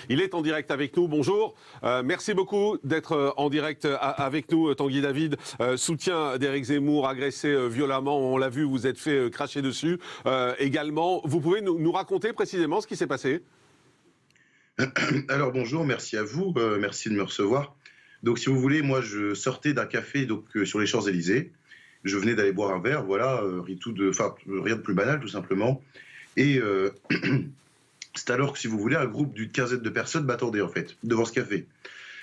Il est en direct avec nous. Bonjour. Merci beaucoup d'être en direct avec nous, Tanguy David. Soutien d'Éric Zemmour, agressé violemment. On l'a vu, vous êtes fait cracher dessus également. Vous pouvez nous raconter précisément ce qui s'est passé? Alors bonjour, merci à vous, merci de me recevoir. Donc si vous voulez, moi je sortais d'un café sur les Champs-Élysées. Je venais d'aller boire un verre, voilà, rien de plus banal tout simplement. Et c'est alors que si vous voulez, un groupe d'une quinzaine de personnes m'attendait en fait, devant ce café.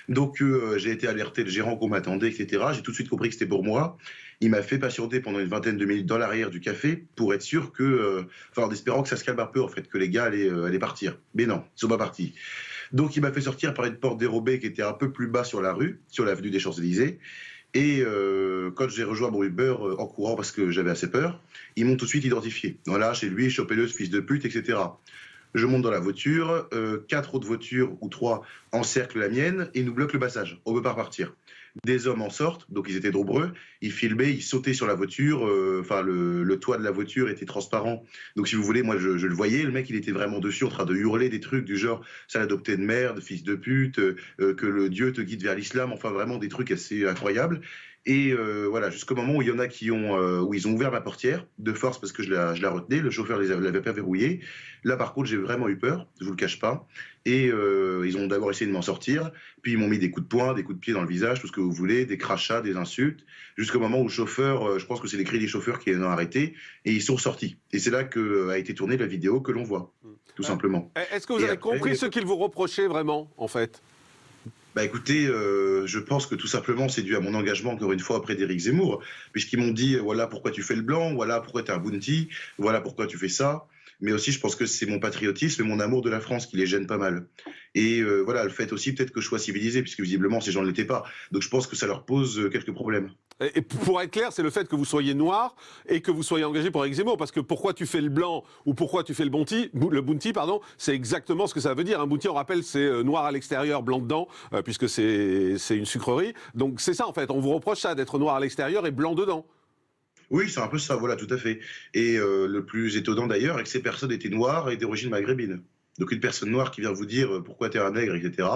Donc j'ai été alerté, le gérant qu'on m'attendait, etc. J'ai tout de suite compris que c'était pour moi. Il m'a fait patienter pendant une vingtaine de minutes dans l'arrière du café pour être sûr en espérant que ça se calme un peu en fait, que les gars allaient partir. Mais non, ils sont pas partis. Donc il m'a fait sortir par une porte dérobée qui était un peu plus bas sur la rue, sur l'avenue des Champs-Élysées. Et quand j'ai rejoint mon Uber en courant parce que j'avais assez peur, ils m'ont tout de suite identifié. Voilà, chez lui, chopez-le, ce fils de pute, etc. Je monte dans la voiture, 4 autres voitures ou 3 encerclent la mienne et nous bloquent le passage. On ne peut pas repartir. Des hommes en sortent, donc ils étaient nombreux, ils filmaient, ils sautaient sur la voiture, le toit de la voiture était transparent. Donc si vous voulez, moi je le voyais, le mec il était vraiment dessus en train de hurler des trucs du genre « sale adopté de merde, fils de pute, que le Dieu te guide vers l'islam », enfin vraiment des trucs assez incroyables. Et voilà, jusqu'au moment où il y en a où ils ont ouvert ma portière de force parce que je la retenais, le chauffeur l'avait pas verrouillée. Là, par contre, j'ai vraiment eu peur, je vous le cache pas. Et ils ont d'abord essayé de m'en sortir, puis ils m'ont mis des coups de poing, des coups de pied dans le visage, tout ce que vous voulez, des crachats, des insultes, jusqu'au moment où le chauffeur, je pense que c'est les cris des chauffeurs qui les ont arrêtés, et ils sont sortis. Et c'est là a été tournée la vidéo que l'on voit, tout simplement. Est-ce que vous avez compris ce qu'ils vous reprochaient vraiment, en fait? Bah écoutez, je pense que tout simplement c'est dû à mon engagement encore une fois auprès d'Éric Zemmour, puisqu'ils m'ont dit voilà pourquoi tu fais le blanc, voilà pourquoi tu es un bounty, voilà pourquoi tu fais ça. Mais aussi je pense que c'est mon patriotisme et mon amour de la France qui les gêne pas mal. Et voilà, le fait aussi peut-être que je sois civilisé, puisque visiblement ces gens ne l'étaient pas. Donc je pense que ça leur pose quelques problèmes. Et pour être clair, c'est le fait que vous soyez noir et que vous soyez engagé pour Éric Zemmour. Parce que pourquoi tu fais le blanc ou pourquoi tu fais le bounty, pardon, c'est exactement ce que ça veut dire. Un bounty, on rappelle, c'est noir à l'extérieur, blanc dedans, puisque c'est une sucrerie. Donc c'est ça en fait, on vous reproche ça, d'être noir à l'extérieur et blanc dedans. Oui, c'est un peu ça, voilà, tout à fait. Et le plus étonnant d'ailleurs est que ces personnes étaient noires et d'origine maghrébine. Donc une personne noire qui vient vous dire pourquoi t'es un nègre, etc.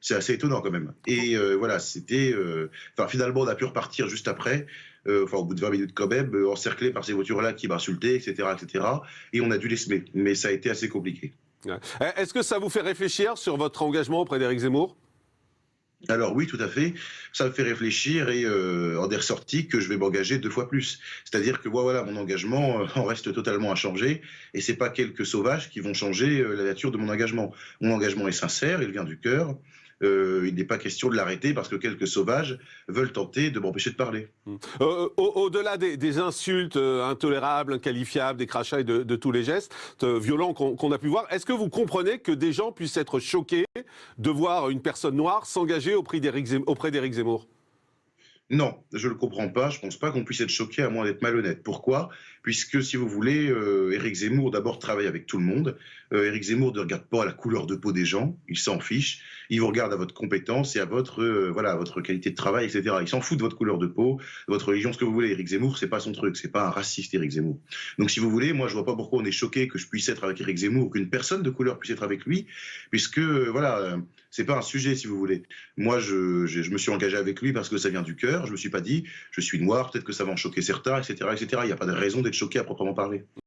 C'est assez étonnant quand même. Et voilà, finalement, on a pu repartir juste après, au bout de 20 minutes quand même, encerclé par ces voitures-là qui m'insultaient, etc., etc. Et on a dû les semer. Mais ça a été assez compliqué. Ouais. Est-ce que ça vous fait réfléchir sur votre engagement auprès d'Éric Zemmour? Alors oui, tout à fait. Ça me fait réfléchir et en est ressorti que je vais m'engager 2 fois plus. C'est-à-dire que voilà, mon engagement en reste totalement inchangé et c'est pas quelques sauvages qui vont changer la nature de mon engagement. Mon engagement est sincère, il vient du cœur. Il n'est pas question de l'arrêter parce que quelques sauvages veulent tenter de m'empêcher de parler. Au-delà des insultes intolérables, inqualifiables, des crachats et de tous les gestes violents qu'on a pu voir, est-ce que vous comprenez que des gens puissent être choqués de voir une personne noire s'engager auprès d'Éric Zemmour? Non, je ne le comprends pas. Je ne pense pas qu'on puisse être choqué à moins d'être malhonnête. Pourquoi? Puisque, si vous voulez, Éric Zemmour d'abord travaille avec tout le monde. Éric Zemmour ne regarde pas la couleur de peau des gens, il s'en fiche. Il vous regarde à votre compétence et à votre qualité de travail, etc. Il s'en fout de votre couleur de peau, de votre religion, ce que vous voulez. Éric Zemmour, c'est pas son truc, c'est pas un raciste, Éric Zemmour. Donc, si vous voulez, moi, je vois pas pourquoi on est choqué que je puisse être avec Éric Zemmour, qu'une personne de couleur puisse être avec lui, puisque c'est pas un sujet, si vous voulez. Moi, je me suis engagé avec lui parce que ça vient du cœur. Je me suis pas dit, je suis noir, peut-être que ça va en choquer certains, etc., etc. Il n'y a pas de raison d'être choqué à proprement parler.